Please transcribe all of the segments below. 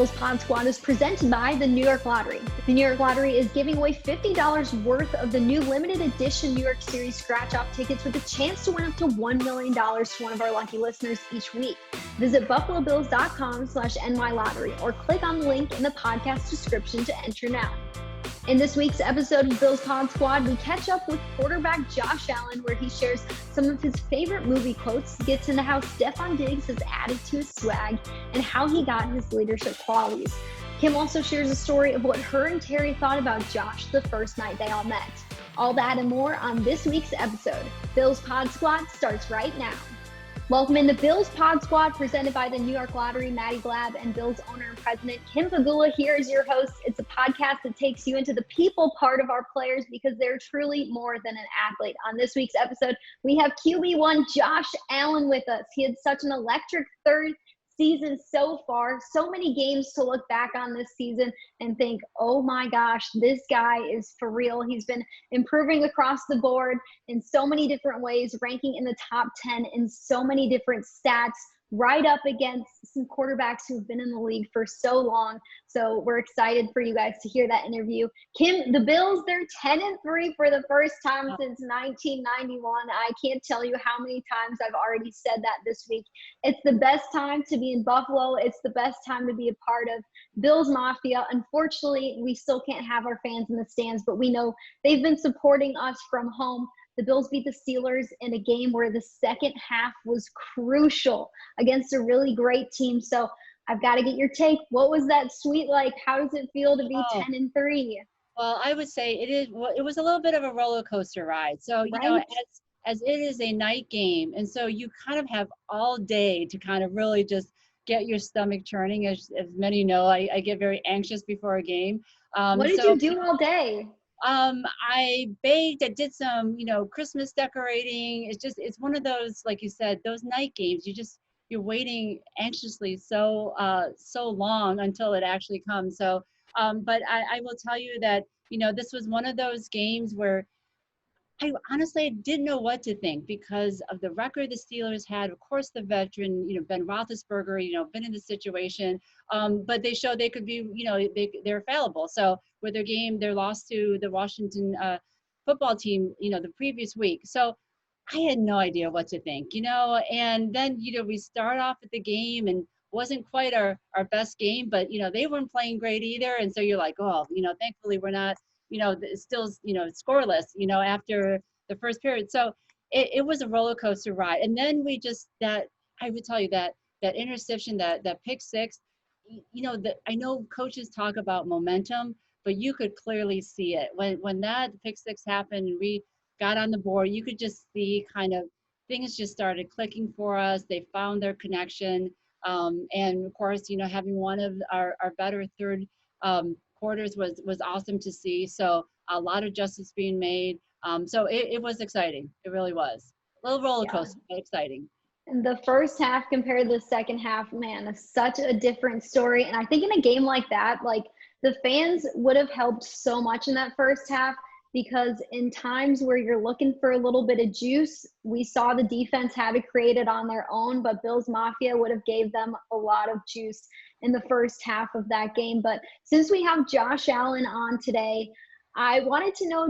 Bills Pod Squad is presented by the New York Lottery. The New York Lottery is giving away $50 worth of the new limited edition New York Series scratch-off tickets with a chance to win up to $1 million to one of our lucky listeners each week. Visit buffalobills.com/nylottery or click on the link in the podcast description to enter now. In this week's episode of Bills Pod Squad, we catch up with quarterback Josh Allen, where he shares some of his favorite movie quotes, gets into how Stefon Diggs has added to his swag, and how he got his leadership qualities. Kim also shares a story of what her and Terry thought about Josh the first night they all met. All that and more on this week's episode. Bills Pod Squad starts right now. Welcome into Bills Pod Squad, presented by the New York Lottery. Maddy and Bills owner and president Kim Pegula here is your host. It's a podcast that takes you into the people part of our players because they're truly more than an athlete. On this week's episode, we have QB1 Josh Allen with us. He had such an electric third season so far, so many games to look back on this season and think, oh my gosh, this guy is for real. He's been improving across the board in so many different ways, ranking in the top 10 in so many different stats, right up against some quarterbacks who've been in the league for so long. So we're excited for you guys to hear that interview. Kim, the Bills, they're 10-3 for the first time since 1991. I can't tell you how many times I've already said that this week. It's the best time to be in Buffalo. It's the best time to be a part of Bills Mafia. Unfortunately, we still can't have our fans in the stands, but we know they've been supporting us from home. The Bills beat the Steelers in a game where the second half was crucial against a really great team. So I've got to get your take. What was that sweet like? How does it feel to be 10-3? Well, I would say it was a little bit of a roller coaster ride. So, you know, as it is a night game, and so you kind of have all day to kind of really just get your stomach churning. As many know, I get very anxious before a game. What did you do all day? I baked, I did some, Christmas decorating. It's one of those, like you said, those night games. You're waiting anxiously so long until it actually comes. So, but I will tell you that, this was one of those games where I honestly didn't know what to think because of the record the Steelers had. Of course, the veteran, Ben Roethlisberger, been in the situation, but they showed they could be, they're fallible. So with their game, their loss to the Washington football team, the previous week. So I had no idea what to think, and then, we start off at the game and wasn't quite our best game, but, they weren't playing great either. And so you're like, oh, thankfully we're not, still, scoreless, after the first period. So it was a roller coaster ride. And then I would tell you that interception, that pick six, I know coaches talk about momentum, but you could clearly see it when that pick six happened and we got on the board. You could just see kind of things just started clicking for us. They found their connection. And of course, having one of our better third quarters was awesome to see. So a lot of justice being made. So it was exciting. It really was. A little roller coaster, but exciting. The first half compared to the second half, man, such a different story. And I think in a game like that, like the fans would have helped so much in that first half, because in times where you're looking for a little bit of juice, we saw the defense had to create it on their own, but Bills Mafia would have gave them a lot of juice in the first half of that game. But since we have Josh Allen on today, I wanted to know,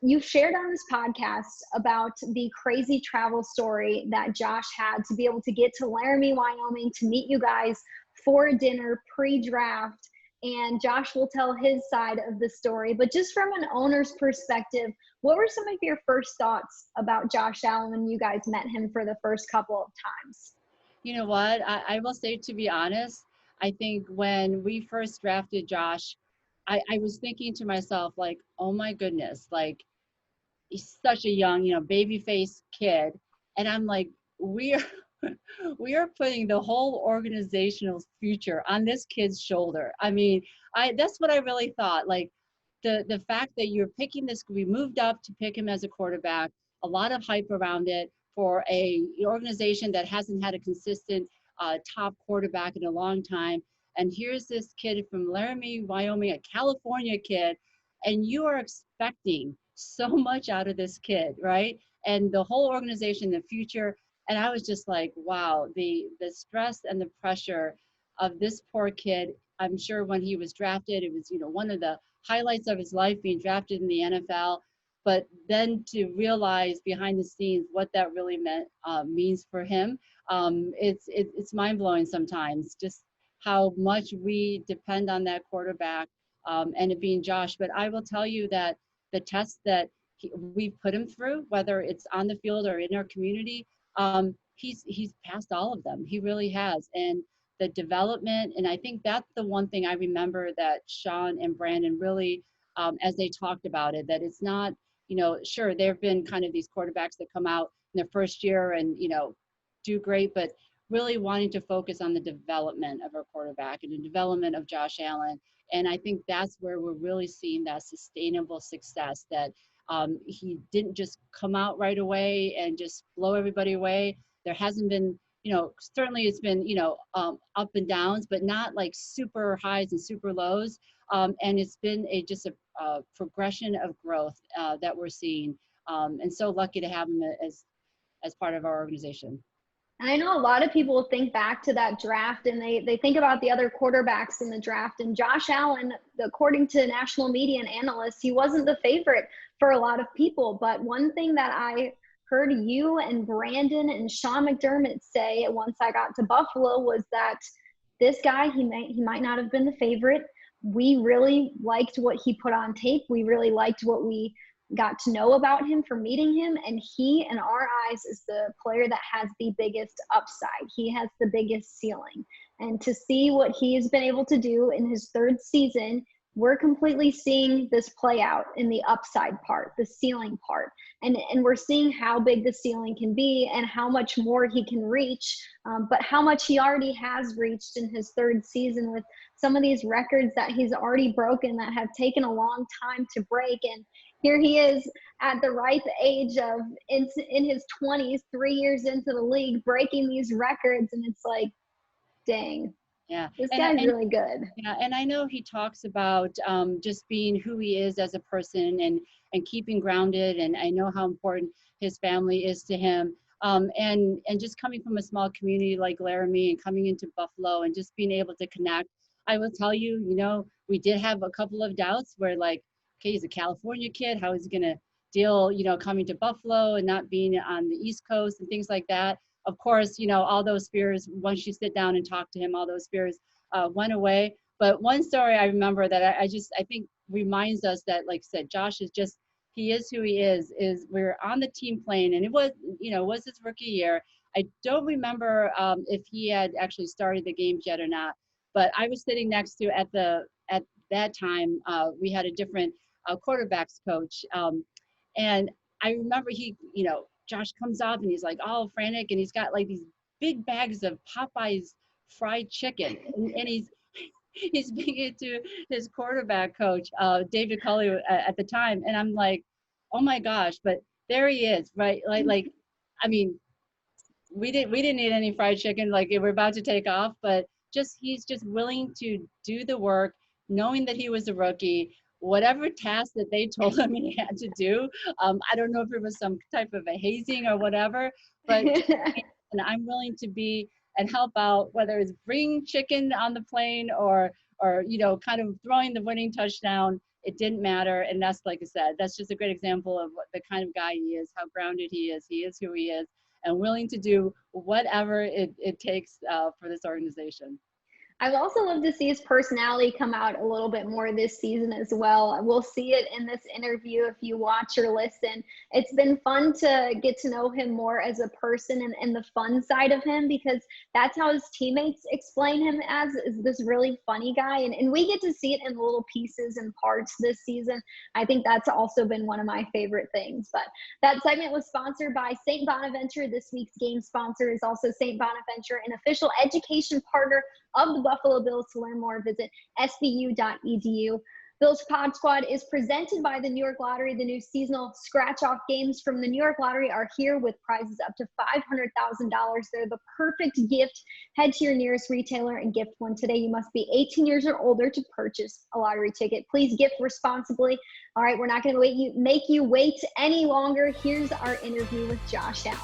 you've shared on this podcast about the crazy travel story that Josh had to be able to get to Laramie, Wyoming, to meet you guys for dinner pre-draft. And Josh will tell his side of the story. But just from an owner's perspective, what were some of your first thoughts about Josh Allen when you guys met him for the first couple of times? You know what? I will say, to be honest, I think when we first drafted Josh, I was thinking to myself, like, oh my goodness, like, he's such a young, baby-faced kid. And I'm like, we are putting the whole organizational future on this kid's shoulder. I mean, that's what I really thought. Like the fact that you're picking this, we moved up to pick him as a quarterback, a lot of hype around it for an organization that hasn't had a consistent top quarterback in a long time. And here's this kid from Laramie, Wyoming, a California kid, and you are expecting so much out of this kid, right? And the whole organization, the future. And I was just like, wow, the stress and the pressure of this poor kid I'm sure when he was drafted, it was, one of the highlights of his life being drafted in the NFL. But then to realize behind the scenes what that really means for him, it's mind blowing sometimes, just how much we depend on that quarterback, and it being Josh. But I will tell you that the tests that we've put him through, whether it's on the field or in our community, he's passed all of them. He really has. And the development, and I think that's the one thing I remember that Sean and Brandon really, as they talked about it, that it's not, sure, there have been kind of these quarterbacks that come out in their first year and, do great, but really wanting to focus on the development of our quarterback and the development of Josh Allen. And I think that's where we're really seeing that sustainable success, that he didn't just come out right away and just blow everybody away. There hasn't been, certainly it's been, up and downs, but not like super highs and super lows. And it's been just a progression of growth that we're seeing. And so lucky to have him as part of our organization. And I know a lot of people think back to that draft and they think about the other quarterbacks in the draft. And Josh Allen, according to national media and analysts, he wasn't the favorite for a lot of people. But one thing that I heard you and Brandon and Sean McDermott say once I got to Buffalo was that this guy, he might not have been the favorite. We really liked what he put on tape. We really liked what we got to know about him from meeting him, and he, in our eyes, is the player that has the biggest upside. He has the biggest ceiling. And to see what he has been able to do in his third season, we're completely seeing this play out in the upside part, the ceiling part. And we're seeing how big the ceiling can be and how much more he can reach, but how much he already has reached in his third season with some of these records that he's already broken that have taken a long time to break. And here he is at the ripe age of in his 20s, 3 years into the league, breaking these records. And it's like, dang, yeah, this guy's really good. Yeah, and I know he talks about just being who he is as a person and keeping grounded. And I know how important his family is to him. And just coming from a small community like Laramie and coming into Buffalo and just being able to connect. I will tell you, we did have a couple of doubts where like, okay, he's a California kid. How is he going to deal, coming to Buffalo and not being on the East Coast and things like that? Of course, all those fears, once you sit down and talk to him, all those fears went away. But one story I remember that I think reminds us that, like I said, Josh is just, he is who he is we're on the team plane, and it was, was his rookie year. I don't remember if he had actually started the games yet or not, but I was sitting next to, at that time, we had a different quarterbacks coach. And I remember Josh comes up and he's like all frantic, and he's got like these big bags of Popeye's fried chicken, and he's being it to his quarterback coach, David Culley at the time. And I'm like, oh my gosh, but there he is, right? Like, I mean, we didn't eat any fried chicken, like we're about to take off, but he's just willing to do the work, knowing that he was a rookie, whatever task that they told him he had to do. I don't know if it was some type of a hazing or whatever, but and I'm willing to be and help out, whether it's bringing chicken on the plane or kind of throwing the winning touchdown. It didn't matter. And that's, like I said, that's just a great example of what the kind of guy he is, how grounded he is who he is, and willing to do whatever it takes for this organization. I've also loved to see his personality come out a little bit more this season as well. We'll see it in this interview if you watch or listen. It's been fun to get to know him more as a person and the fun side of him, because that's how his teammates explain him as, is this really funny guy. And we get to see it in little pieces and parts this season. I think that's also been one of my favorite things. But that segment was sponsored by St. Bonaventure. This week's game sponsor is also St. Bonaventure, an official education partner of the Buffalo Bills. To learn more, visit sbu.edu. Bills Pod Squad is presented by the New York Lottery. The new seasonal scratch-off games from the New York Lottery are here with prizes up to $500,000. They're the perfect gift. Head to your nearest retailer and gift one today. You must be 18 years or older to purchase a lottery ticket. Please gift responsibly. All right, we're not going to make you wait any longer. Here's our interview with Josh Allen.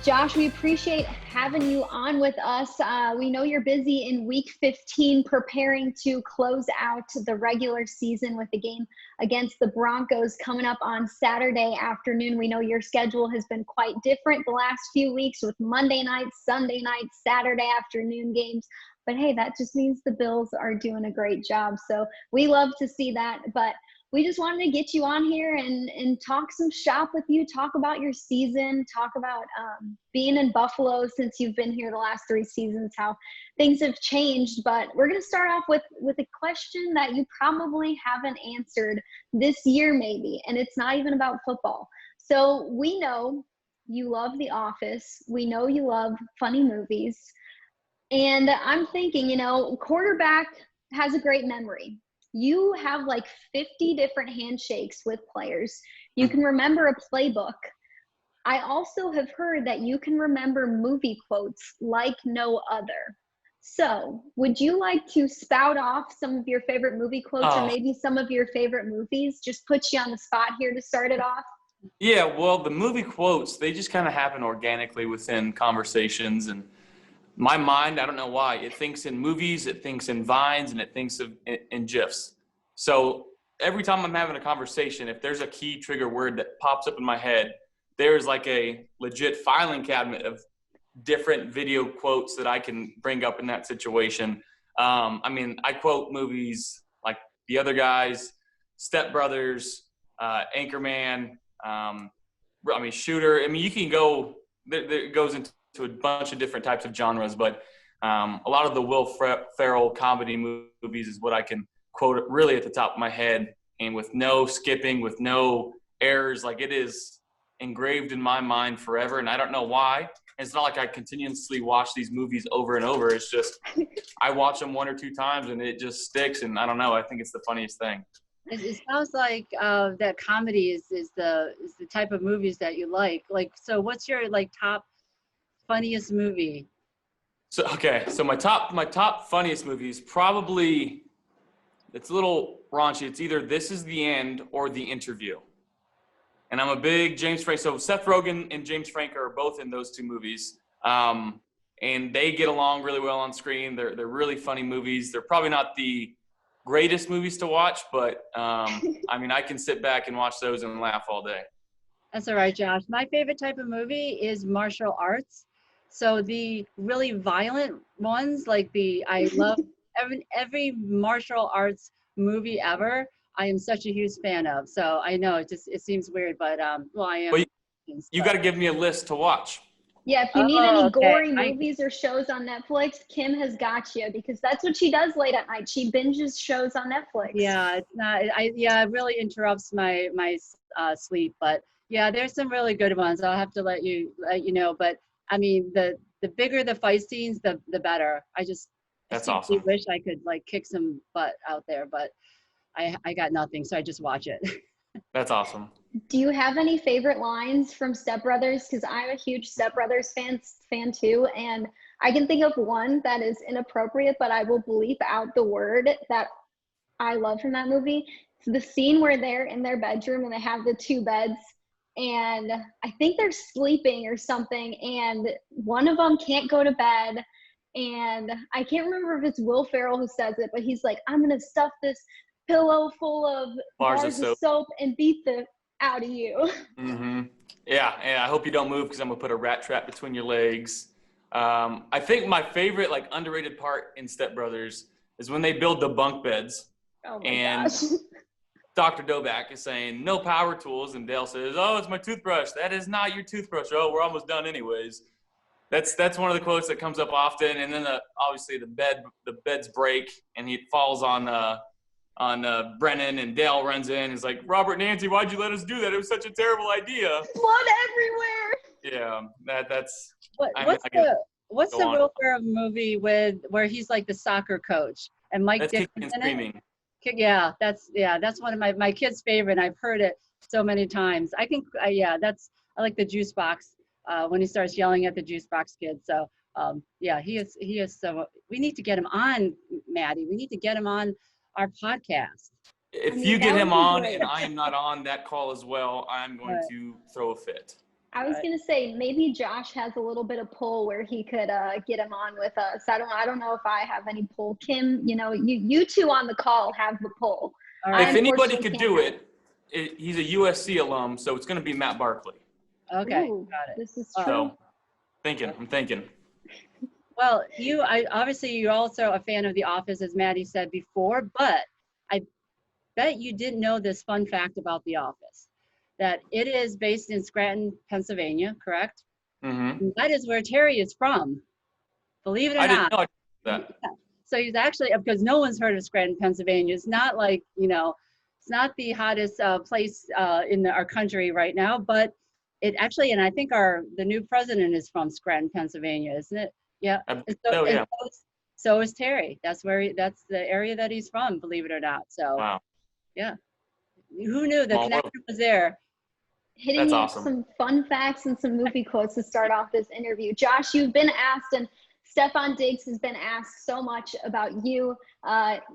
Josh, we appreciate having you on with us. We know you're busy in week 15 preparing to close out the regular season with the game against the Broncos coming up on Saturday afternoon. We know your schedule has been quite different the last few weeks with Monday nights, Sunday nights, Saturday afternoon games. But hey, that just means the Bills are doing a great job. So we love to see that. But we just wanted to get you on here and talk some shop with you, talk about your season, talk about being in Buffalo since you've been here the last 3 seasons, how things have changed. But we're going to start off with a question that you probably haven't answered this year maybe, and it's not even about football. So we know you love The Office. We know you love funny movies. And I'm thinking, quarterback has a great memory. You have like 50 different handshakes with players. You can remember a playbook. I also have heard that you can remember movie quotes like no other. So would you like to spout off some of your favorite movie quotes or maybe some of your favorite movies? Just put you on the spot here to start it off. Yeah, well, the movie quotes, they just kind of happen organically within conversations. And my mind, I don't know why, it thinks in movies, it thinks in vines, and it thinks in GIFs. So every time I'm having a conversation, if there's a key trigger word that pops up in my head, there's like a legit filing cabinet of different video quotes that I can bring up in that situation. I quote movies like The Other Guys, Step Brothers, Anchorman, Shooter. You can go, it goes into a bunch of different types of genres, but a lot of the Will Ferrell comedy movies is what I can quote really at the top of my head, and with no skipping, with no errors. Like, it is engraved in my mind forever, and I don't know why. It's not like I continuously watch these movies over and over. It's just I watch them 1 or 2 times and it just sticks, and I don't know, I think it's the funniest thing. It sounds like that comedy is the type of movies that you like. So what's your top funniest movie? So my top funniest movie is probably, it's a little raunchy. It's either This Is the End or The Interview. And I'm a big James Franco. So Seth Rogen and James Franco are both in those 2 movies. And they get along really well on screen. They're really funny movies. They're probably not the greatest movies to watch, but I can sit back and watch those and laugh all day. That's all right, Josh. My favorite type of movie is martial arts. So the really violent ones, I love every martial arts movie ever. I am such a huge fan of. So I know it seems weird, but I am. Well, you got to give me a list to watch. Yeah, if you need any gory movies or shows on Netflix, Kim has got you, because that's what she does late at night. She binges shows on Netflix. Yeah, it's not. It really interrupts my sleep. But yeah, there's some really good ones. I'll have to let you know. But the bigger the fight scenes, the better. That's awesome. Wish I could kick some butt out there, but I got nothing, so I just watch it. That's awesome. Do you have any favorite lines from Step Brothers? Because I'm a huge Step Brothers fan too, and I can think of one that is inappropriate, but I will bleep out the word that I love from that movie. It's the scene where they're in their bedroom and they have the 2 beds, and I think they're sleeping or something, and one of them can't go to bed, and I can't remember if it's Will Ferrell who says it, but he's like, I'm going to stuff this pillow full of bars of soap and beat the out of you. Mm-hmm. Yeah, and I hope you don't move, because I'm going to put a rat trap between your legs. I think my favorite underrated part in Step Brothers is when they build the bunk beds. Oh my gosh. Dr. Doback is saying, no power tools, and Dale says, oh, it's my toothbrush. That is not your toothbrush. Oh, we're almost done anyways. That's one of the quotes that comes up often. And then obviously the beds break, and he falls on Brennan, and Dale runs in. He's like, Robert and Nancy, why'd you let us do that? It was such a terrible idea. Blood everywhere. Yeah, that's. What's the Will Ferrell movie where he's like the soccer coach and Mike Dixon's Kicking and Screaming. Yeah, that's one of my kids' favorite. And I've heard it so many times. I like the juice box when he starts yelling at the juice box kid. So he is so. We need to get him on, Maddy. We need to get him on our podcast. If you get him on and I am not on that call as well, I'm going to throw a fit. I was gonna say maybe Josh has a little bit of pull where he could get him on with us. I don't know if I have any pull. Kim, you two on the call have the pull. All If right. anybody could do it, he's a USC alum, so it's going to be Matt Barkley. Okay, Ooh, got it. this is true. So, I'm thinking. Well, obviously you're also a fan of The Office, as Maddy said before, but I bet you didn't know this fun fact about The Office, that it is based in Scranton, Pennsylvania, correct? Mm-hmm. That is where Terry is from, believe it or I not. didn't know that. Yeah. So he's actually, because no one's heard of Scranton, Pennsylvania. It's not like, it's not the hottest place in our country right now, but it actually, and I think the new president is from Scranton, Pennsylvania, isn't it? Yeah. Yeah. So is Terry. That's the area that he's from, believe it or not. So, Wow. Yeah. Who knew the connection was there? Hitting That's you awesome. with some fun facts and some movie quotes to start off this interview. Josh, you've been asked, and Stefon Diggs has been asked so much about you.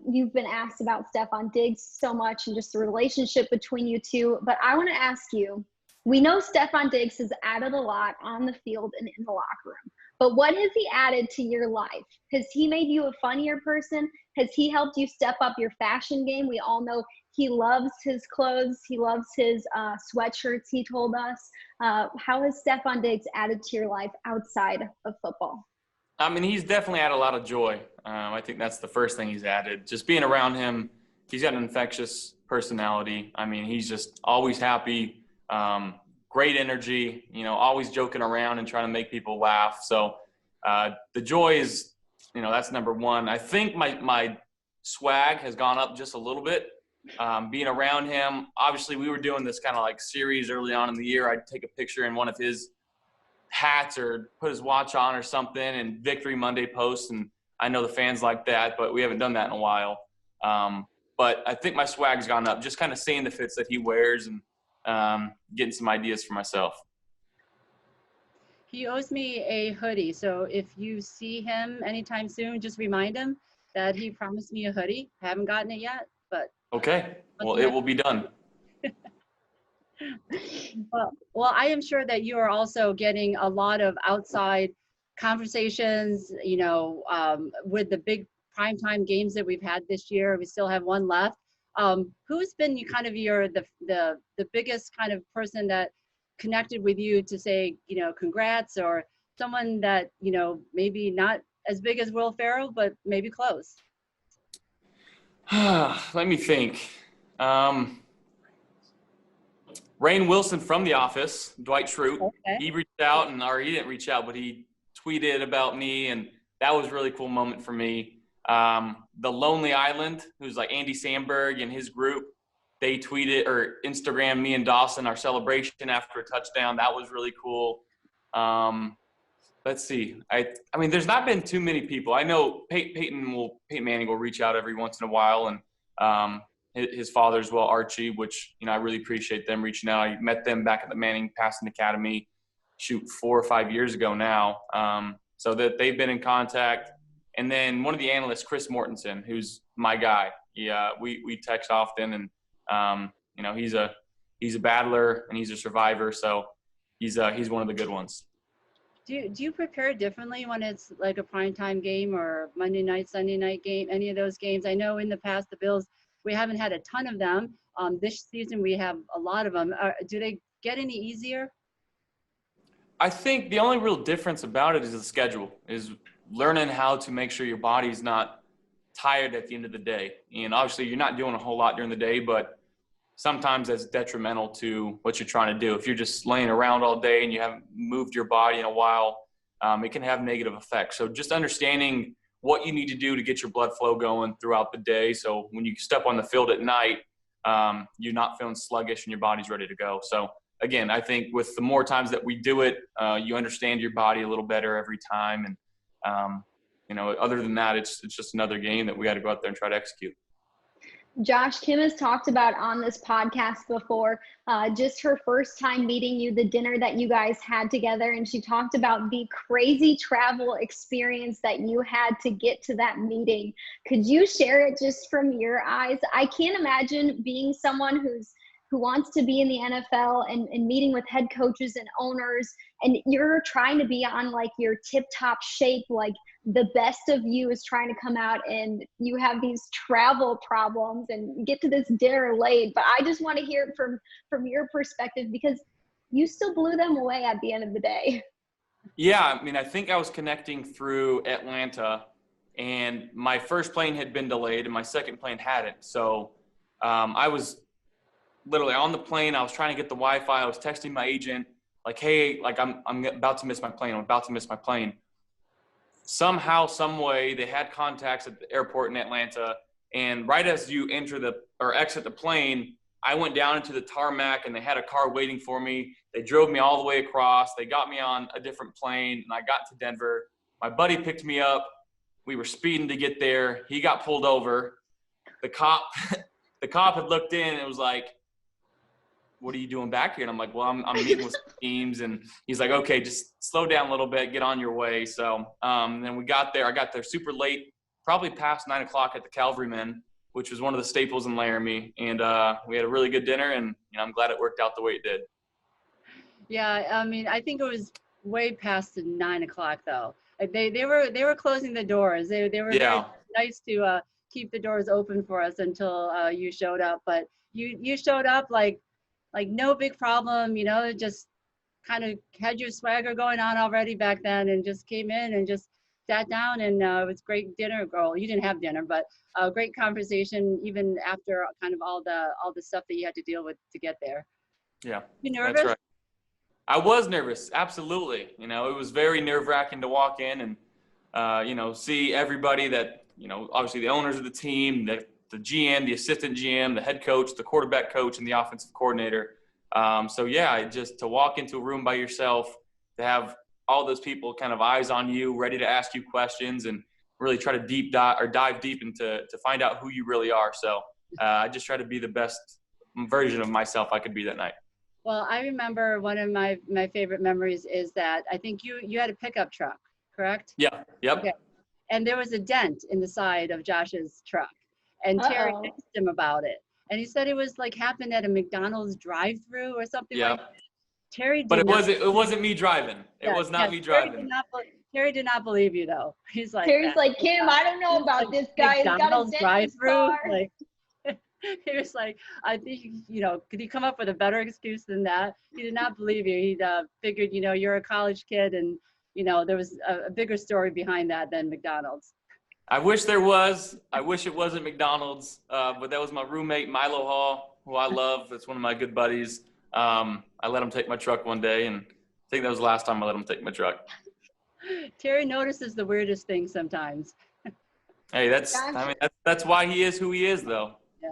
You've been asked about Stefon Diggs so much and just the relationship between you two. But I want to ask you, we know Stefon Diggs has added a lot on the field and in the locker room. But what has he added to your life? Has he made you a funnier person? Has he helped you step up your fashion game? We all know he loves his clothes. He loves his sweatshirts, he told us. How has Stefon Diggs added to your life outside of football? I mean, he's definitely added a lot of joy. I think that's the first thing he's added. Just being around him, he's got an infectious personality. I mean, he's just always happy, great energy, always joking around and trying to make people laugh. So the joy is, that's number one. I think my swag has gone up just a little bit. Being around him, obviously we were doing this kind of like series early on in the year. I'd take a picture in one of his hats or put his watch on or something and Victory Monday posts. And I know the fans like that, but we haven't done that in a while. But I think my swag's gone up, just kind of seeing the fits that he wears and getting some ideas for myself. He owes me a hoodie. So if you see him anytime soon, just remind him that he promised me a hoodie. I haven't gotten it yet, but. Okay. Well, it will be done. Well, I am sure that you are also getting a lot of outside conversations, with the big primetime games that we've had this year. We still have one left. Who's been the biggest kind of person that connected with you to say, congrats, or someone that, maybe not as big as Will Ferrell, but maybe close? Let me think. Rainn Wilson from The Office, Dwight Schrute. Okay. He reached out, or he didn't reach out, but he tweeted about me, and that was a really cool moment for me. The Lonely Island, who's like Andy Samberg and his group, they tweeted or Instagrammed me and Dawson our celebration after a touchdown. That was really cool. Let's see. I mean, there's not been too many people. I know Peyton Manning will reach out every once in a while, and his father as well, Archie, which, I really appreciate them reaching out. I met them back at the Manning Passing Academy, 4 or 5 years ago now. So that they've been in contact. And then one of the analysts, Chris Mortensen, who's my guy. We text often, and he's a battler and he's a survivor. So he's one of the good ones. Do you prepare differently when it's like a primetime game or Monday night, Sunday night game, any of those games? I know in the past the Bills, we haven't had a ton of them. This season we have a lot of them. Do they get any easier? I think the only real difference about it is the schedule, is learning how to make sure your body's not tired at the end of the day. And obviously you're not doing a whole lot during the day, but sometimes that's detrimental to what you're trying to do. If you're just laying around all day and you haven't moved your body in a while, it can have negative effects. So just understanding what you need to do to get your blood flow going throughout the day. So when you step on the field at night, you're not feeling sluggish and your body's ready to go. So again, I think with the more times that we do it, you understand your body a little better every time. And, other than that, it's just another game that we got to go out there and try to execute. Josh, Kim has talked about on this podcast before, just her first time meeting you, the dinner that you guys had together, and she talked about the crazy travel experience that you had to get to that meeting. Could you share it just from your eyes? I can't imagine being someone who wants to be in the NFL and meeting with head coaches and owners, and you're trying to be on like your tip top shape, like the best of you is trying to come out, and you have these travel problems and get to this dinner late. But I just want to hear it from your perspective, because you still blew them away at the end of the day. Yeah, I mean, I think I was connecting through Atlanta, and my first plane had been delayed and my second plane hadn't. So I was literally on the plane. I was trying to get the Wi-Fi. I was texting my agent like, hey, like I'm about to miss my plane. I'm about to miss my plane. Somehow, some way, they had contacts at the airport in Atlanta. And right as you exit the plane, I went down into the tarmac and they had a car waiting for me. They drove me all the way across. They got me on a different plane and I got to Denver. My buddy picked me up. We were speeding to get there. He got pulled over. The cop had looked in and was like, what are you doing back here? And I'm like, well, I'm meeting with some teams. And he's like, okay, just slow down a little bit, get on your way. So then we got there. I got there super late, probably past 9 o'clock at the Cavalrymen, which was one of the staples in Laramie. And we had a really good dinner, and I'm glad it worked out the way it did. Yeah, I mean, I think it was way past the 9 o'clock though. They were closing the doors. They were very nice to keep the doors open for us until you showed up. But you showed up like no big problem, just kind of had your swagger going on already back then, and just came in and just sat down, and it was great dinner. Girl, you didn't have dinner, but great conversation even after kind of all the stuff that you had to deal with to get there. Yeah, you nervous? That's right. I was nervous, absolutely. It was very nerve-wracking to walk in and see everybody that obviously the owners of the team, the GM, the assistant GM, the head coach, the quarterback coach, and the offensive coordinator. Just to walk into a room by yourself, to have all those people kind of eyes on you, ready to ask you questions and really try to dive deep into to find out who you really are. So I just try to be the best version of myself I could be that night. Well, I remember one of my favorite memories is that I think you had a pickup truck, correct? Yeah. Yep. Okay. And there was a dent in the side of Josh's truck. And Terry asked him about it. And he said it was like happened at a McDonald's drive-through or something like that. Terry did it wasn't me driving. It was not me driving. Terry did not believe you though. He's like, Terry's like, Kim, I don't know about this guy. He's got a dent in his car. He was like, I think, could he come up with a better excuse than that? He did not believe you. He figured, you're a college kid and, there was a bigger story behind that than McDonald's. I wish there was. I wish it wasn't McDonald's, but that was my roommate, Milo Hall, who I love. That's one of my good buddies. I let him take my truck one day, and I think that was the last time I let him take my truck. Terry notices the weirdest things sometimes. Hey, that's why he is who he is, though. Yeah.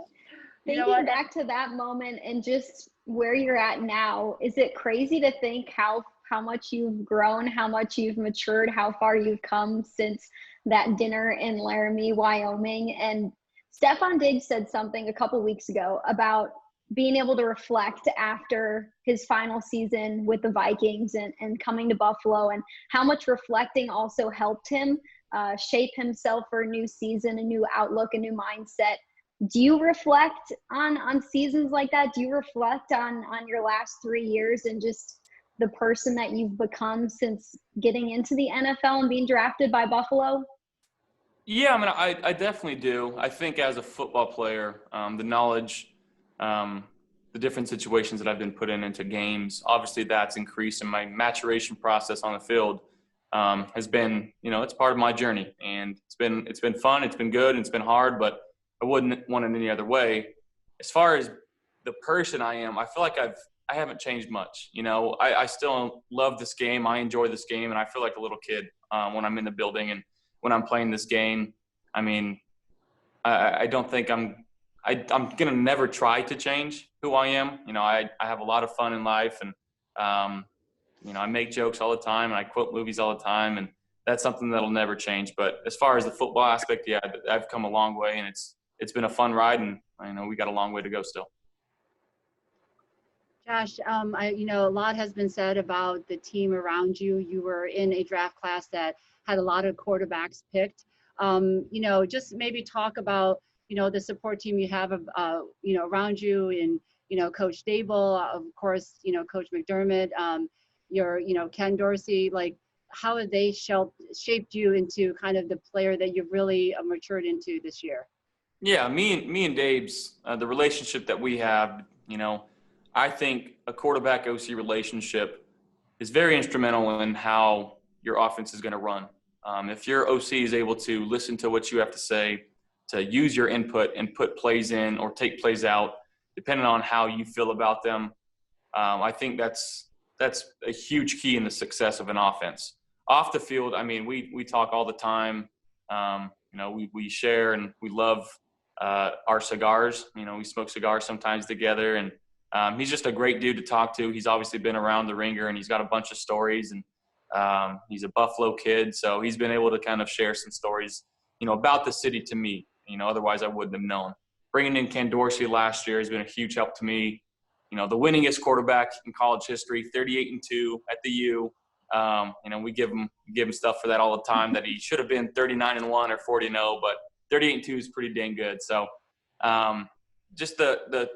Thinking back to that moment and just where you're at now, is it crazy to think how much you've grown, how much you've matured, how far you've come since that dinner in Laramie, Wyoming? And Stefon Diggs said something a couple weeks ago about being able to reflect after his final season with the Vikings and coming to Buffalo, and how much reflecting also helped him shape himself for a new season, a new outlook, a new mindset. Do you reflect on seasons like that? Do you reflect on your last 3 years and just the person that you've become since getting into the NFL and being drafted by Buffalo? Yeah, I mean, I definitely do. I think as a football player, the knowledge, the different situations that I've been put into games, obviously that's increased, and my maturation process on the field has been, it's part of my journey, and it's been fun, it's been good, and it's been hard, but I wouldn't want it any other way. As far as the person I am, I feel like I haven't changed much. I still love this game. I enjoy this game, and I feel like a little kid when I'm in the building and when I'm playing this game. I mean, I don't think I'm gonna never try to change who I am. I have a lot of fun in life, and I make jokes all the time, and I quote movies all the time, and that's something that'll never change. But as far as the football aspect, yeah, I've come a long way, and it's been a fun ride, and I know we got a long way to go still. Josh, a lot has been said about the team around you. You were in a draft class that had a lot of quarterbacks picked. Just maybe talk about, the support team you have, around you, and Coach Daboll, of course, Coach McDermott, Ken Dorsey, like how have they shaped you into kind of the player that you've really matured into this year? Yeah, me and Dave's the relationship that we have, I think a quarterback OC relationship is very instrumental in how your offense is going to run. If your OC is able to listen to what you have to say, to use your input and put plays in or take plays out, depending on how you feel about them, I think that's a huge key in the success of an offense. Off the field, I mean, we talk all the time. We share and we love our cigars. We smoke cigars sometimes together, and he's just a great dude to talk to. He's obviously been around the ringer, and he's got a bunch of stories, and he's a Buffalo kid, so he's been able to kind of share some stories, about the city to me. Otherwise I wouldn't have known. Bringing in Ken Dorsey last year has been a huge help to me. The winningest quarterback in college history, 38-2 at the U. We give him stuff for that all the time, that he should have been 39-1 or 40-0, but 38-2 is pretty dang good. So just the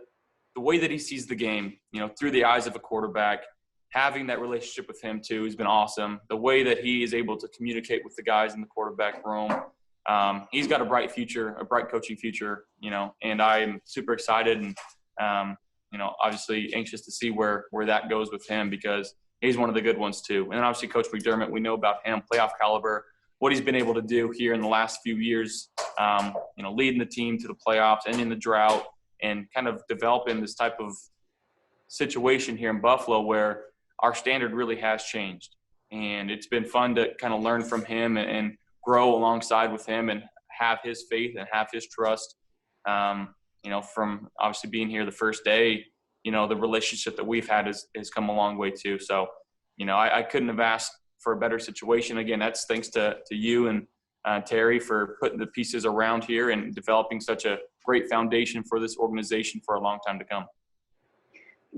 way that he sees the game, through the eyes of a quarterback, having that relationship with him too has been awesome. The way that he is able to communicate with the guys in the quarterback room, he's got a bright future, a bright coaching future, and I am super excited and, obviously anxious to see where that goes with him, because he's one of the good ones too. And then obviously Coach McDermott, we know about him, playoff caliber, what he's been able to do here in the last few years, leading the team to the playoffs and in the drought, and kind of developing this type of situation here in Buffalo where our standard really has changed. And it's been fun to kind of learn from him and grow alongside with him and have his faith and have his trust. From obviously being here the first day, the relationship that we've had has come a long way too. So, I couldn't have asked for a better situation. Again, that's thanks to you and Terry for putting the pieces around here and developing such a great foundation for this organization for a long time to come.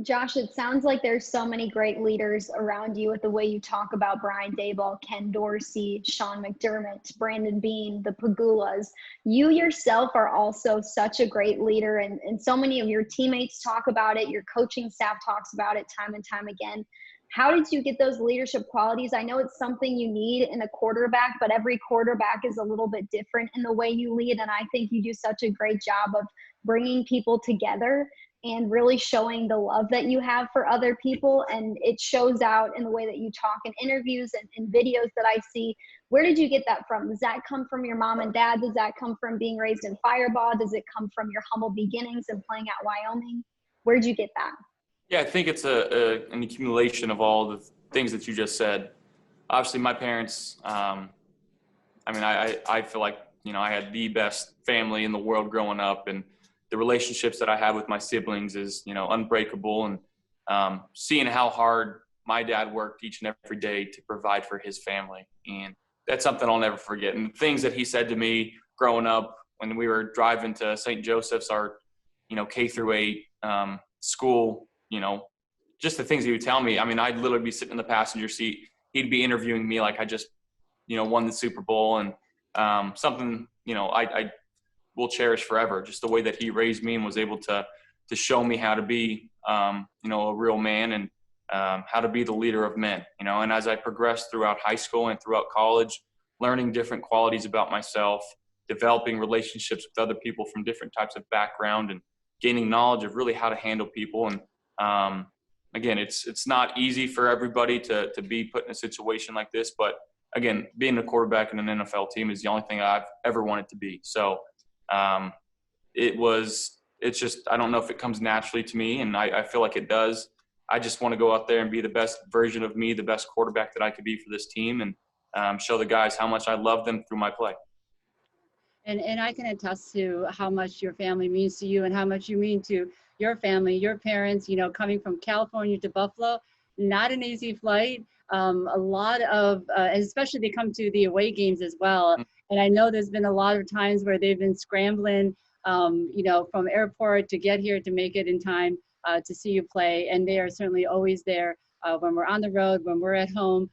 Josh, it sounds like there's so many great leaders around you with the way you talk about Brian Daboll, Ken Dorsey, Sean McDermott, Brandon Beane, the Pagulas. You yourself are also such a great leader, and so many of your teammates talk about it. Your coaching staff talks about it time and time again. How did you get those leadership qualities? I know it's something you need in a quarterback, but every quarterback is a little bit different in the way you lead, and I think you do such a great job of bringing people together and really showing the love that you have for other people. And it shows out in the way that you talk in interviews and in videos that I see. Where did you get that from? Does that come from your mom and dad? Does that come from being raised in Firebaugh? Does it come from your humble beginnings and playing at Wyoming? Where did you get that? Yeah, I think it's an accumulation of all the things that you just said. Obviously, my parents, I feel like, I had the best family in the world growing up, and the relationships that I have with my siblings is, unbreakable. And seeing how hard my dad worked each and every day to provide for his family. And that's something I'll never forget. And the things that he said to me growing up when we were driving to St. Joseph's, our, K through 8 school, just the things he would tell me. I mean, I'd literally be sitting in the passenger seat. He'd be interviewing me like I just, won the Super Bowl, and something, I will cherish forever. Just the way that he raised me and was able to show me how to be, a real man, and how to be the leader of men, and as I progressed throughout high school and throughout college, learning different qualities about myself, developing relationships with other people from different types of background, and gaining knowledge of really how to handle people. And again, it's not easy for everybody to be put in a situation like this, but again, being a quarterback in an NFL team is the only thing I've ever wanted to be. So it's just, I don't know if it comes naturally to me, and I feel like it does. I just want to go out there and be the best version of me, the best quarterback that I could be for this team, and show the guys how much I love them through my play. And I can attest to how much your family means to you and how much you mean to your family, your parents, coming from California to Buffalo, not an easy flight. A lot of, especially they come to the away games as well. And I know there's been a lot of times where they've been scrambling, from airport to get here to make it in time to see you play. And they are certainly always there when we're on the road, when we're at home.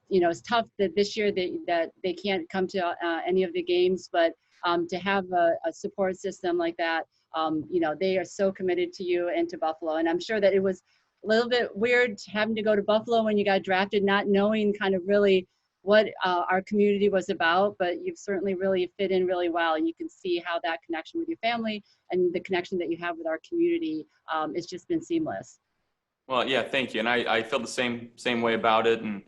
It's tough that this year that they can't come to any of the games, but to have a support system like that they are so committed to you and to Buffalo. And I'm sure that it was a little bit weird having to go to Buffalo when you got drafted, not knowing kind of really what our community was about, but you've certainly really fit in really well. And you can see how that connection with your family and the connection that you have with our community, it's just been seamless. Well, yeah, thank you. And I feel the same way about it. And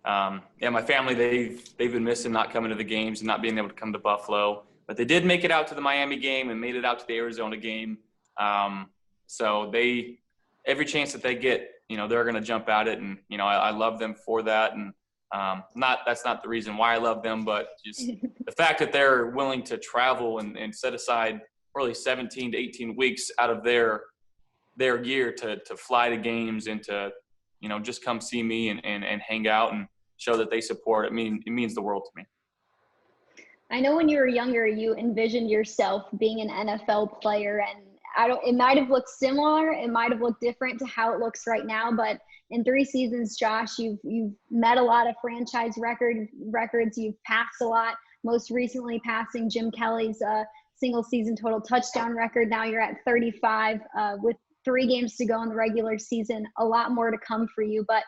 my family, they've been missing not coming to the games and not being able to come to Buffalo, but they did make it out to the Miami game and made it out to the Arizona game. So every chance that they get, they're going to jump at it. And, I love them for that. And that's not the reason why I love them, but just the fact that they're willing to travel and set aside really 17 to 18 weeks out of their year to fly to games and to, just come see me and hang out and show that they support. It means the world to me. I know when you were younger, you envisioned yourself being an NFL player, and it might have looked similar, it might have looked different to how it looks right now, but in 3 seasons, Josh, you've met a lot of franchise records, you've passed a lot, most recently passing Jim Kelly's single season total touchdown record. Now you're at 35 with 3 games to go in the regular season, a lot more to come for you. But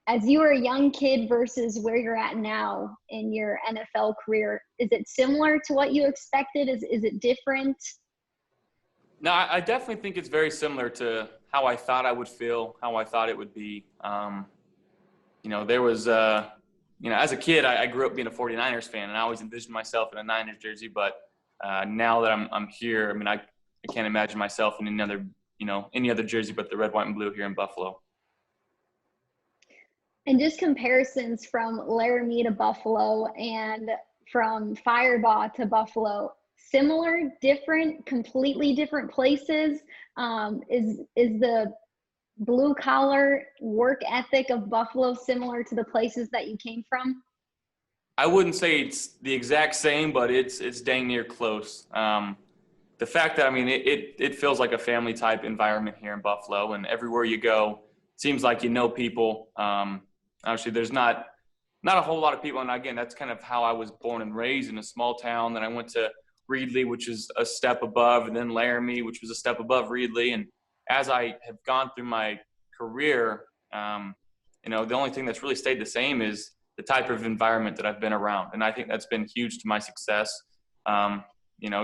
as you were a young kid versus where you're at now in your NFL career, is it similar to what you expected? Is it different? No, I definitely think it's very similar to how I thought I would feel, how I thought it would be. There was, as a kid, I grew up being a 49ers fan, and I always envisioned myself in a Niners jersey. But now that I'm here, I can't imagine myself in any other jersey but the red, white, and blue here in Buffalo. And just comparisons from Laramie to Buffalo and from Firebaugh to Buffalo, similar, different, completely different places. Is the blue collar work ethic of Buffalo similar to the places that you came from? I wouldn't say it's the exact same, but it's dang near close. The fact that, it feels like a family type environment here in Buffalo, and everywhere you go, it seems like people. Obviously, there's not a whole lot of people, and again, that's kind of how I was born and raised, in a small town. Then I went to Reedley, which is a step above, and then Laramie, which was a step above Reedley. And as I have gone through my career, the only thing that's really stayed the same is the type of environment that I've been around. And I think that's been huge to my success.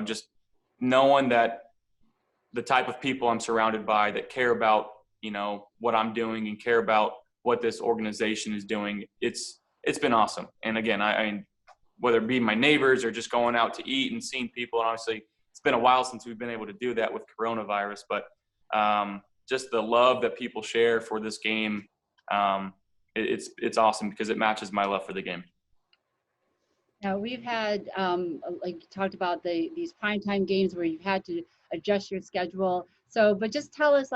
Just knowing that the type of people I'm surrounded by that care about, what I'm doing and care about what this organization is doing, it's been awesome. And again, I whether it be my neighbors or just going out to eat and seeing people, and obviously it's been a while since we've been able to do that with coronavirus, but just the love that people share for this game, it's awesome because it matches my love for the game. Now we've had, like you talked about these primetime games where you've had to adjust your schedule. So, but just tell us,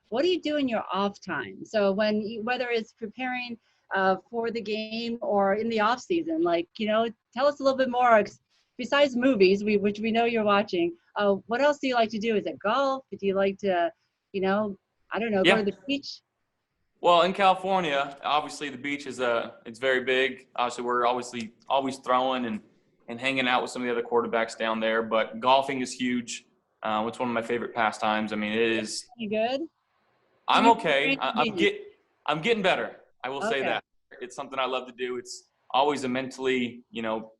what do you do in your off time? So whether it's preparing for the game or in the off season, tell us a little bit more. Besides movies, which we know you're watching, what else do you like to do? Is it golf? Do you like to, go to the beach? Well, in California, obviously the beach it's very big. Obviously, we're always throwing and hanging out with some of the other quarterbacks down there. But golfing is huge. It's one of my favorite pastimes. It is. You good? I'm okay. I'm getting better. I will say that. It's something I love to do. It's always a mentally,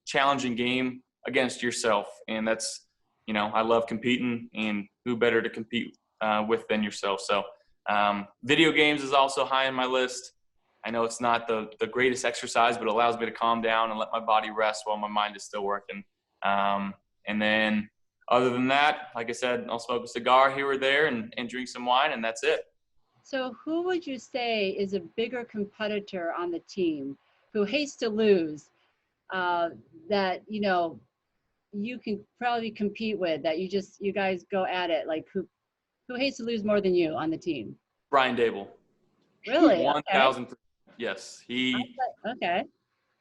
challenging game against yourself. And that's, I love competing, and who better to compete with than yourself. So video games is also high on my list. I know it's not the greatest exercise, but it allows me to calm down and let my body rest while my mind is still working. And then other than that, like I said, I'll smoke a cigar here or there and drink some wine, and that's it. So who would you say is a bigger competitor on the team who hates to lose, that, you can probably compete with, that you guys go at it? Who hates to lose more than you on the team? Brian Daboll. Really? 1,000%. Yes. Okay.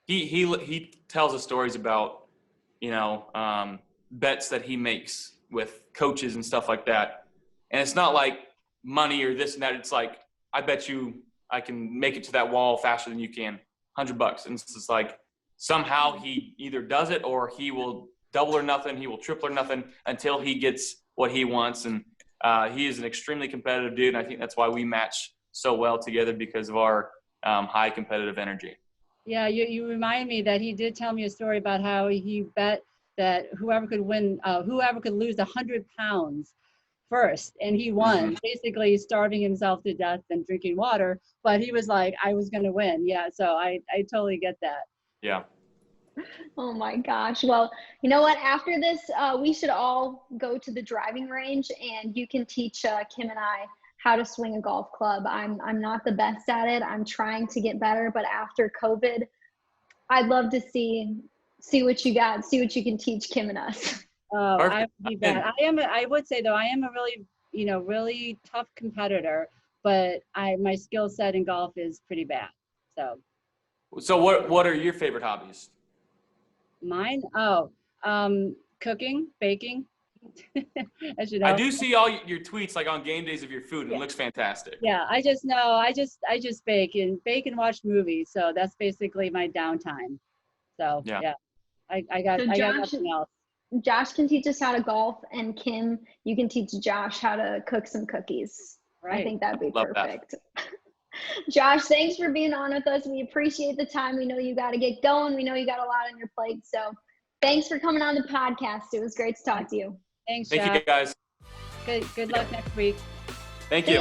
He tells us stories about, bets that he makes with coaches and stuff like that. And it's not like money or this and that. It's like, I bet you I can make it to that wall faster than you can. $100. And it's just like, somehow he either does it or he will double or nothing. He will triple or nothing until he gets what he wants. And he is an extremely competitive dude. And I think that's why we match so well together, because of our high competitive energy. Yeah, you remind me that he did tell me a story about how he bet that whoever could lose 100 pounds first, and he won, basically starving himself to death and drinking water. But he was like, I was going to win. Yeah, so I totally get that. Yeah. Oh my gosh. Well, you know what? After this, we should all go to the driving range, and you can teach Kim and I how to swing a golf club. I'm not the best at it. I'm trying to get better, but after COVID, I'd love to see what you got, see what you can teach Kim and us. Oh, Perfect. I would be bad. I would say though, I am a really, really tough competitor, but my skill set in golf is pretty bad. So what are your favorite hobbies? Mine? Oh, cooking, baking. As you know. I do see all your tweets like on game days of your food. Yeah. It looks fantastic. Yeah, I just bake and watch movies. So that's basically my downtime. So yeah, I got nothing else. Josh can teach us how to golf, and Kim, you can teach Josh how to cook some cookies. Right. I think that'd be perfect. That. Josh, thanks for being on with us. We appreciate the time. We know you got to get going. We know you got a lot on your plate. So thanks for coming on the podcast. It was great to talk to you. Thanks, Thank you, guys. Good luck next week. Thank you.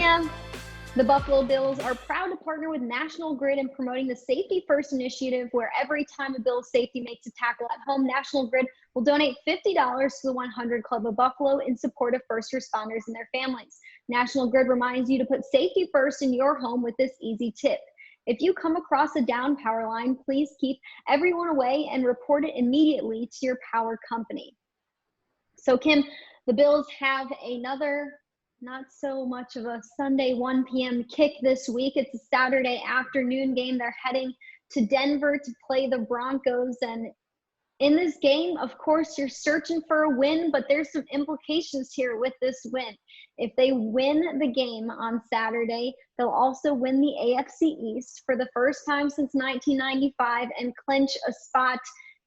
The Buffalo Bills are proud to partner with National Grid in promoting the Safety First initiative, where every time a Bills safety makes a tackle at home, National Grid will donate $50 to the 100 Club of Buffalo in support of first responders and their families. National Grid reminds you to put safety first in your home with this easy tip. If you come across a down power line, please keep everyone away and report it immediately to your power company. So, Kim, the Bills have another not so much of a Sunday 1 p.m. kick this week. It's a Saturday afternoon game. They're heading to Denver to play the Broncos. And in this game, of course, you're searching for a win, but there's some implications here with this win. If they win the game on Saturday, they'll also win the AFC East for the first time since 1995 and clinch a spot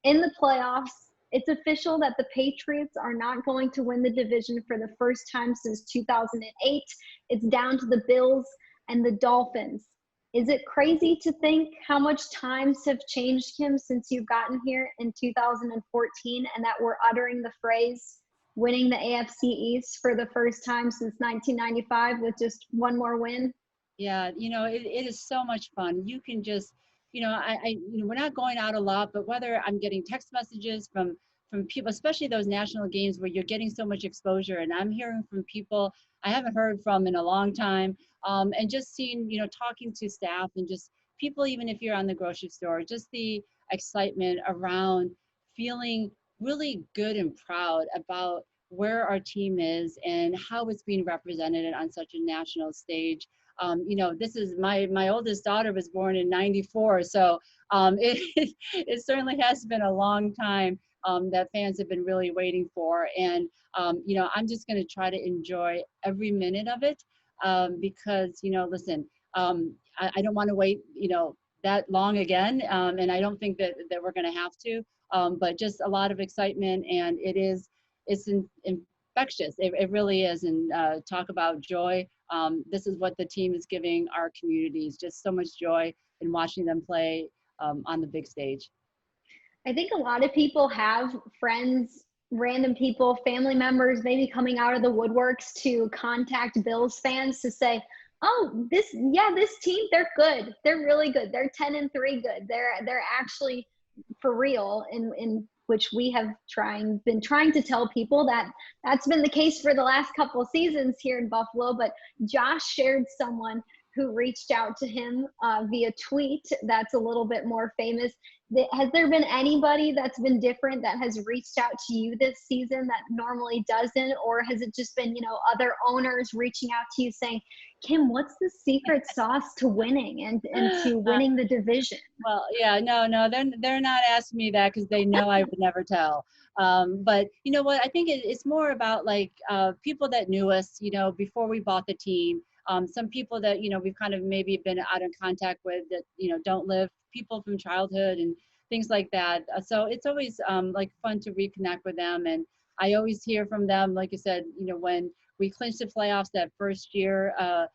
in the playoffs. It's official that the Patriots are not going to win the division for the first time since 2008. It's down to the Bills and the Dolphins. Is it crazy to think how much times have changed, Kim, since you've gotten here in 2014, and that we're uttering the phrase winning the AFC East for the first time since 1995 with just one more win? Yeah, it is so much fun. You can just we're not going out a lot, but whether I'm getting text messages from people, especially those national games where you're getting so much exposure, and I'm hearing from people I haven't heard from in a long time, and just seeing, talking to staff and just people, even if you're on the grocery store, just the excitement around feeling really good and proud about where our team is and how it's being represented on such a national stage. This is my oldest daughter was born in '94, so it certainly has been a long time that fans have been really waiting for. And I'm just going to try to enjoy every minute of it because listen, I don't want to wait that long again, and I don't think that we're going to have to. But just a lot of excitement, and it's infectious. It really is. And talk about joy. This is what the team is giving our communities, just so much joy in watching them play on the big stage. I think a lot of people have friends, random people, family members, maybe coming out of the woodworks to contact Bills fans to say, oh, this team, they're good. They're really good. They're 10-3 good. They're actually for real, in which we have been trying to tell people that that's been the case for the last couple of seasons here in Buffalo. But Josh shared someone who reached out to him via tweet that's a little bit more famous. Has there been anybody that's been different that has reached out to you this season that normally doesn't? Or has it just been, other owners reaching out to you saying, Kim, what's the secret sauce to winning and to winning the division? Well, yeah, no, they're not asking me that because they know I would never tell. But you know what? I think it's more about like people that knew us, before we bought the team. Some people that, we've kind of maybe been out in contact with that, don't live, people from childhood and things like that. So it's always like fun to reconnect with them. And I always hear from them, like you said, when we clinched the playoffs that first year, I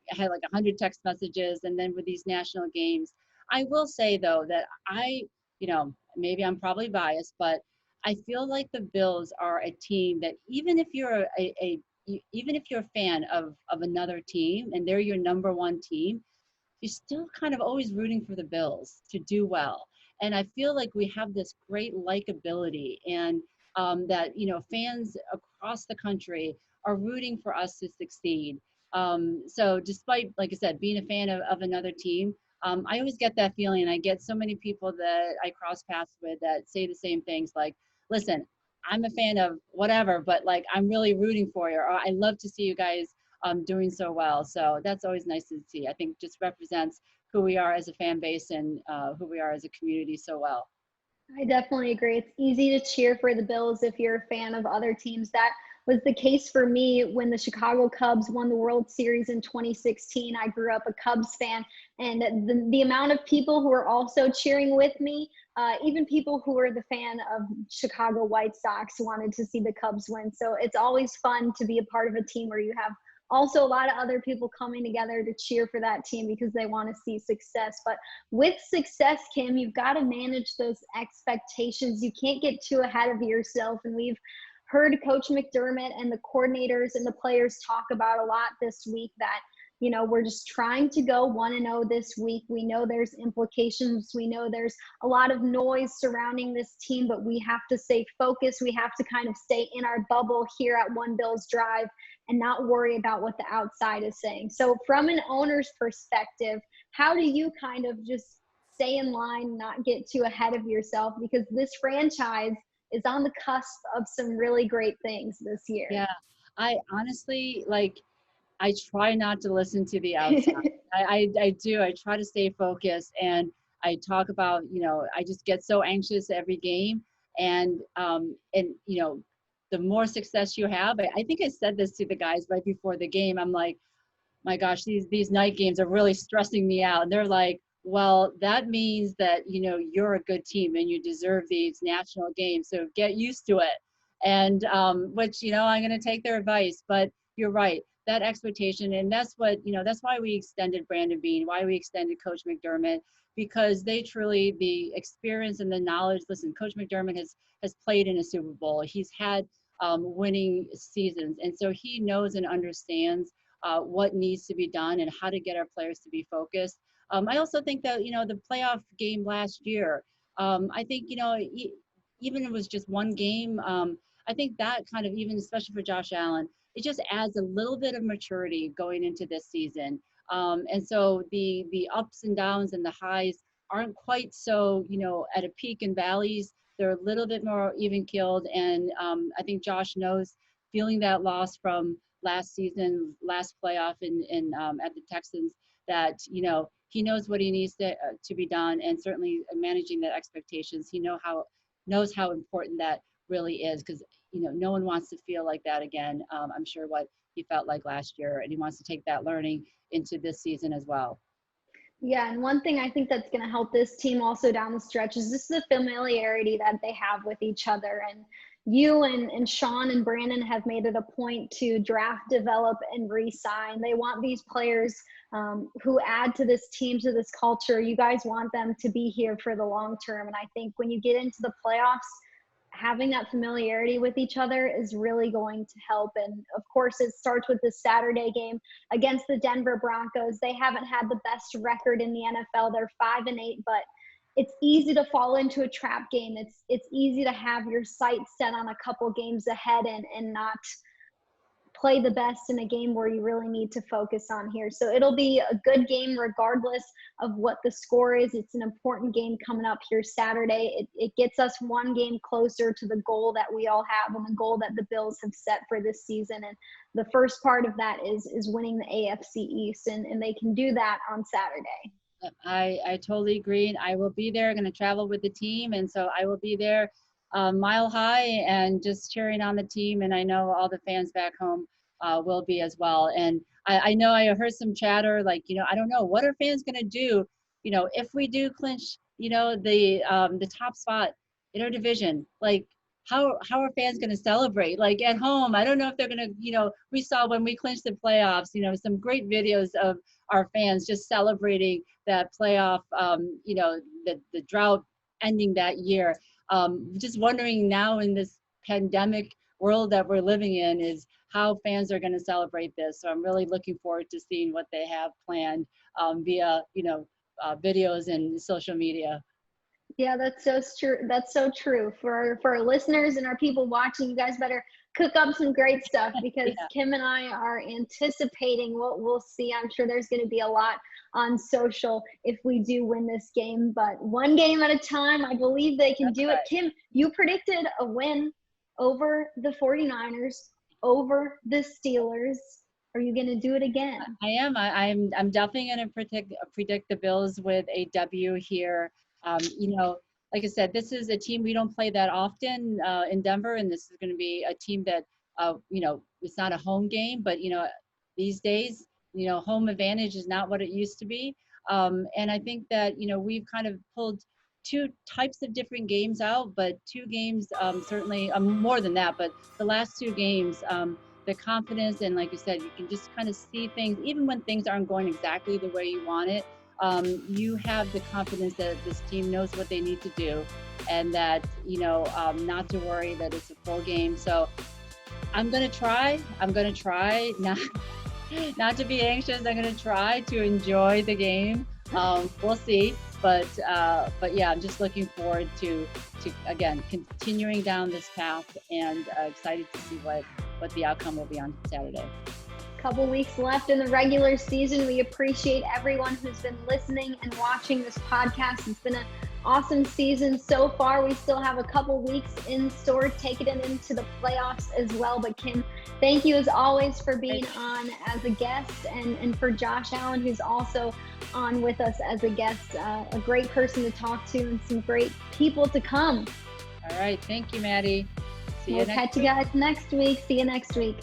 had like 100 text messages, and then with these national games, I will say though that maybe I'm probably biased, but I feel like the Bills are a team that even if you're even if you're a fan of another team and they're your number one team, you're still kind of always rooting for the Bills to do well. And I feel like we have this great likability, and that fans across the country are rooting for us to succeed. So despite, like I said, being a fan of another team, I always get that feeling. And I get so many people that I cross paths with that say the same things like, listen, I'm a fan of whatever, but like I'm really rooting for you, or I love to see you guys doing so well. So that's always nice to see. I think just represents who we are as a fan base and who we are as a community so well. I definitely agree. It's easy to cheer for the Bills if you're a fan of other teams. That was the case for me when the Chicago Cubs won the World Series in 2016. I grew up a Cubs fan, and the amount of people who were also cheering with me, even people who were the fan of Chicago White Sox, wanted to see the Cubs win. So it's always fun to be a part of a team where you have also a lot of other people coming together to cheer for that team because they want to see success. But with success, Kim, you've got to manage those expectations. You can't get too ahead of yourself. And we've heard Coach McDermott and the coordinators and the players talk about a lot this week that, we're just trying to go 1-0 this week. We know there's implications. We know there's a lot of noise surrounding this team, but we have to stay focused. We have to kind of stay in our bubble here at One Bills Drive and not worry about what the outside is saying. So from an owner's perspective, how do you kind of just stay in line, not get too ahead of yourself? Because this franchise is on the cusp of some really great things this year. Yeah, I honestly, I try not to listen to the outside. I do. I try to stay focused, and I talk about, I just get so anxious every game. And the more success you have, I think I said this to the guys right before the game. I'm like, my gosh, these night games are really stressing me out. And they're like, well, that means that, you're a good team and you deserve these national games. So get used to it. And which, I'm going to take their advice, but you're right. That expectation. And that's what, that's why we extended Brandon Beane, why we extended Coach McDermott, because they truly, the experience and the knowledge. Listen, Coach McDermott has played in a Super Bowl. He's had winning seasons. And so he knows and understands what needs to be done and how to get our players to be focused. I also think that, the playoff game last year, I think, even if it was just one game, I think that kind of, even especially for Josh Allen, it just adds a little bit of maturity going into this season. And so the ups and downs and the highs aren't quite so, at a peak and valleys. They're a little bit more even keeled. And I think Josh knows, feeling that loss from last season, last playoff at the Texans, that, he knows what he needs to be done, and certainly managing the expectations. He knows how important that really is, because no one wants to feel like that again. I'm sure what he felt like last year, and he wants to take that learning into this season as well. Yeah, and one thing I think that's going to help this team also down the stretch is just the familiarity that they have with each other. And you and Sean and Brandon have made it a point to draft, develop, and re-sign. They want these players who add to this team, to this culture. You guys want them to be here for the long term. And I think when you get into the playoffs, having that familiarity with each other is really going to help. And of course, it starts with the Saturday game against the Denver Broncos. They haven't had the best record in the NFL. They're 5-8, but it's easy to fall into a trap game. It's easy to have your sights set on a couple games ahead and not play the best in a game where you really need to focus on here. So it'll be a good game regardless of what the score is. It's an important game coming up here Saturday. It gets us one game closer to the goal that we all have and the goal that the Bills have set for this season. And the first part of that is winning the AFC East, and they can do that on Saturday. I totally agree. I will be there. I'm going to travel with the team, and so I will be there mile high and just cheering on the team. And I know all the fans back home will be as well. And I know I heard some chatter, like, I don't know, what are fans going to do, if we do clinch, the top spot in our division? Like, how are fans going to celebrate? Like at home, I don't know if they're going to, we saw when we clinched the playoffs, some great videos of our fans just celebrating that playoff, the drought ending that year. Just wondering now in this pandemic world that we're living in is how fans are going to celebrate this. So I'm really looking forward to seeing what they have planned via, videos and social media. Yeah, that's so true. That's so true. For our listeners and our people watching, you guys better cook up some great stuff because Yeah. Kim and I are anticipating what we'll see. I'm sure there's going to be a lot on social if we do win this game, but one game at a time. I believe they can do it. Kim, you predicted a win over the 49ers, over the Steelers. Are you going to do it again? I am. I'm definitely going to predict the Bills with a W here. Like I said, this is a team we don't play that often in Denver, and this is going to be a team that, it's not a home game, but these days, home advantage is not what it used to be. And I think that we've kind of pulled two types of different games out, but two games certainly more than that. But the last two games, the confidence and like you said, you can just kind of see things, even when things aren't going exactly the way you want it. You have the confidence that this team knows what they need to do, and that not to worry that it's a full game. So I'm gonna try not to be anxious. I'm gonna try to enjoy the game. We'll see, but yeah, I'm just looking forward to again continuing down this path, and excited to see what the outcome will be on Saturday. Couple weeks left in the regular season. We appreciate everyone who's been listening and watching this podcast. It's been an awesome season so far. We still have a couple weeks in store, taking it into the playoffs as well. But Kim, thank you as always for being on as a guest, and for Josh Allen, who's also on with us as a guest. A great person to talk to and some great people to come. All right. Thank you, Maddie. See you next week. We'll catch you guys next week. See you next week.